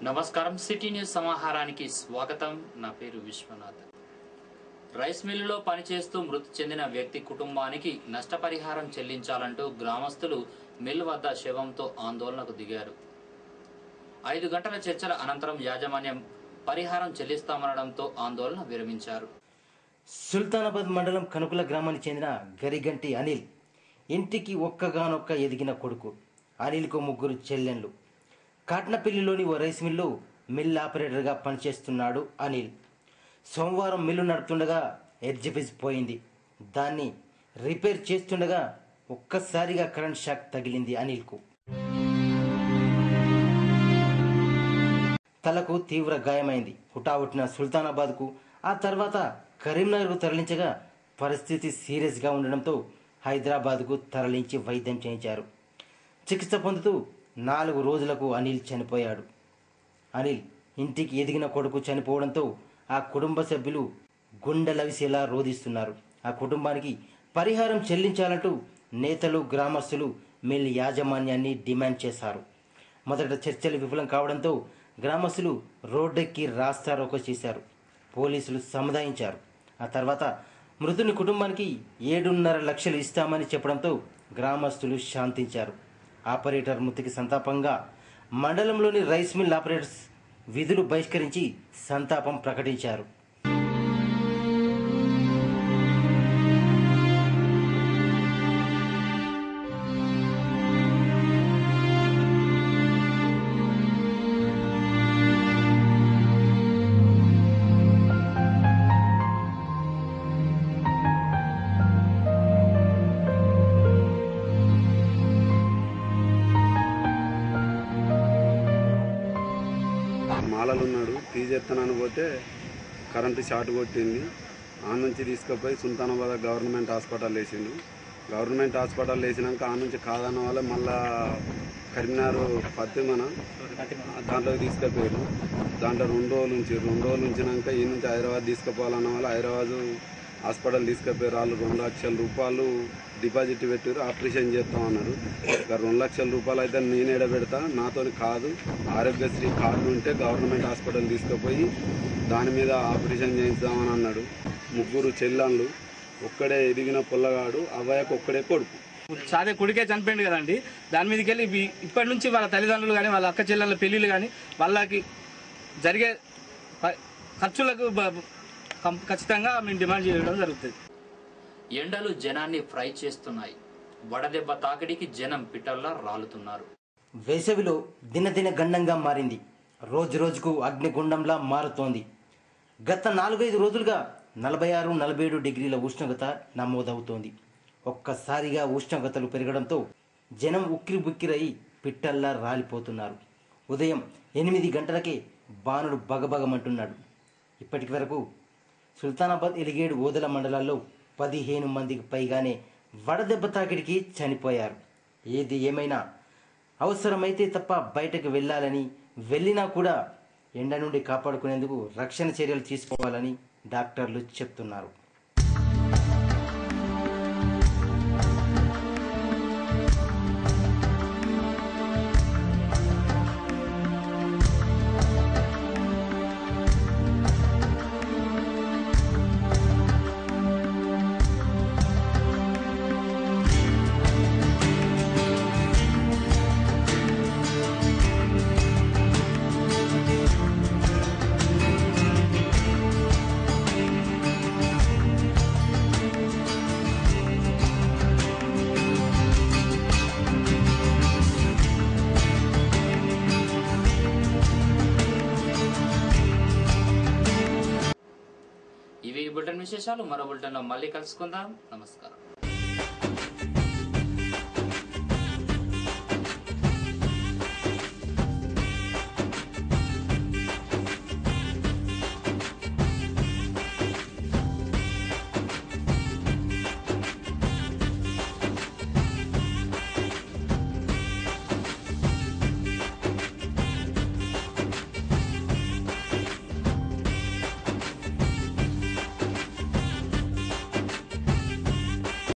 నమస్కారం city news సమాహారానికి స్వాగతం. నా పేరు విశ్వనాథ్. రైస్ మిల్లులో పనిచేస్తూ మృతి చెందిన వ్యక్తి కుటుంబానికి నష్టపరిహారం చెల్లించాలంటూ గ్రామస్తులు మిల్ వద్ద శవంతో ఆందోళనకు దిగారు. 5 గంటల చర్చల అనంతరం యాజమాన్యం పరిహారం చెల్లిస్తామనడంతో ఆందోళన విరమించారు. సుల్తానాబాద్ మండలం కనుకుల గ్రామానికి చెందిన గరిగంటి అనిల్ ఇంటికి ఒక్కగానొక్క ఎదిగిన కొడుకు. అనిల్కు 3 చెల్లెండ్లు. కాట్నపల్లిలోని ఓ రైస్ మిల్లు మిల్ ఆపరేటర్గా పనిచేస్తున్నాడు అనిల్. సోమవారం మిల్లు నడుపుతుండగా ఎర్జిఫిజ్ పోయింది. దాన్ని రిపేర్ చేస్తుండగా ఒక్కసారిగా కరెంట్ షాక్ తగిలింది అనిల్కు. తలకు తీవ్ర గాయమైంది. హుటాహుటిన సుల్తానాబాద్కు, ఆ తర్వాత కరీంనగర్కు తరలించగా పరిస్థితి సీరియస్గా ఉండడంతో హైదరాబాద్కు తరలించి వైద్యం చేయించారు. చికిత్స పొందుతూ 4 రోజులకు అనిల్ చనిపోయాడు. అనిల్ ఇంటికి ఎదిగిన కొడుకు చనిపోవడంతో ఆ కుటుంబ సభ్యులు గుండెలవిసేలా రోధిస్తున్నారు. ఆ కుటుంబానికి పరిహారం చెల్లించాలంటూ నేతలు, గ్రామస్తులు మిల్ యాజమాన్యాన్ని డిమాండ్ చేశారు. మొదట చర్చలు విఫలం కావడంతో గ్రామస్తులు రోడ్డెక్కి రాస్తారోకో చేశారు. పోలీసులు సముదాయించారు. ఆ తర్వాత మృతుని కుటుంబానికి 7.5 లక్షలు ఇస్తామని చెప్పడంతో గ్రామస్తులు శాంతించారు. ఆపరేటర్ మృతికి సంతాపంగా మండలంలోని రైస్ మిల్ ఆపరేటర్స్ విధులు బహిష్కరించి సంతాపం ప్రకటించారు. మాలలున్నాడు, తీసేస్తానని పోతే కరెంటు షార్ట్ కొట్టింది. ఆ నుంచి తీసుకుపోయి సుల్తానాబాద్ గవర్నమెంట్ హాస్పిటల్ వేసిండు. గవర్నమెంట్ హాస్పిటల్ వేసినాక ఆ నుంచి కాదన్న వల్ల మళ్ళా కరీంనగర్ ఫతిమన దాంట్లోకి తీసుకుపోయారు. దాంట్లో 2 రోజులు ఉంచినాక ఈ నుంచి హైదరాబాద్ తీసుకుపోవాలన్న వల్ల హైదరాబాద్ హాస్పిటల్ తీసుకుపోయారు. వాళ్ళు 2 లక్షల రూపాయలు డిపాజిట్ పెట్టారు, ఆపరేషన్ చేస్తామన్నారు. ఇక 2 లక్షల రూపాయలు అయితే నేను ఎడబెడతా, నాతో కాదు, ఆరోగ్యశ్రీ కార్డు ఉంటే గవర్నమెంట్ హాస్పిటల్ తీసుకుపోయి దాని మీద ఆపరేషన్ చేయిస్తామని అన్నాడు. 3 చెల్లెళ్ళు, ఒక్కడే ఎదిగిన పుల్లగాడు, అవ్వయ్యకు ఒక్కడే కొడుకు. సాదే కొడుకే చనిపోయింది కదండి. దాని మీదకి వెళ్ళి ఇప్పటి నుంచి వాళ్ళ తల్లిదండ్రులు కానీ వాళ్ళ అక్క చెల్లెళ్ళ పెళ్ళిళ్ళు కానీ వాళ్ళకి జరిగే ఖర్చులకు ఖచ్చితంగా మేము డిమాండ్ చేయడం జరుగుతుంది. ఎండలు జనాన్ని ఫ్రై చేస్తున్నాయి. వడదెబ్బ తాకిడికి జనం పిట్టల్లా రాలుతున్నారు. వేసవిలో దినదిన గండంగా మారింది. రోజు రోజుకు అగ్నిగుండంలా మారుతోంది. గత 4-5 రోజులుగా 46-47 డిగ్రీల ఉష్ణోగ్రత నమోదవుతోంది. ఒక్కసారిగా ఉష్ణోగ్రతలు పెరగడంతో జనం ఉక్కిరిబుక్కిరై పిట్టల్లా రాలిపోతున్నారు. ఉదయం 8 గంటలకే బాణుడు బగబగమంటున్నాడు. ఇప్పటి వరకు సుల్తానాబాద్, ఎలిగేడు, ఓదెల మండలాల్లో 15 మందికి పైగానే వడదెబ్బ తాకిడికి చనిపోయారు. ఏది ఏమైనా అవసరమైతే తప్ప బయటకు వెళ్ళాలని, వెళ్ళినా కూడా ఎండ నుండి కాపాడుకునేందుకు రక్షణ చర్యలు తీసుకోవాలని డాక్టర్లు చెప్తున్నారు. ఇవి బులెటిన్ విశేషాలు. మరో బులెటిన్లో మళ్ళీ కలుసుకుందాం. నమస్కారం.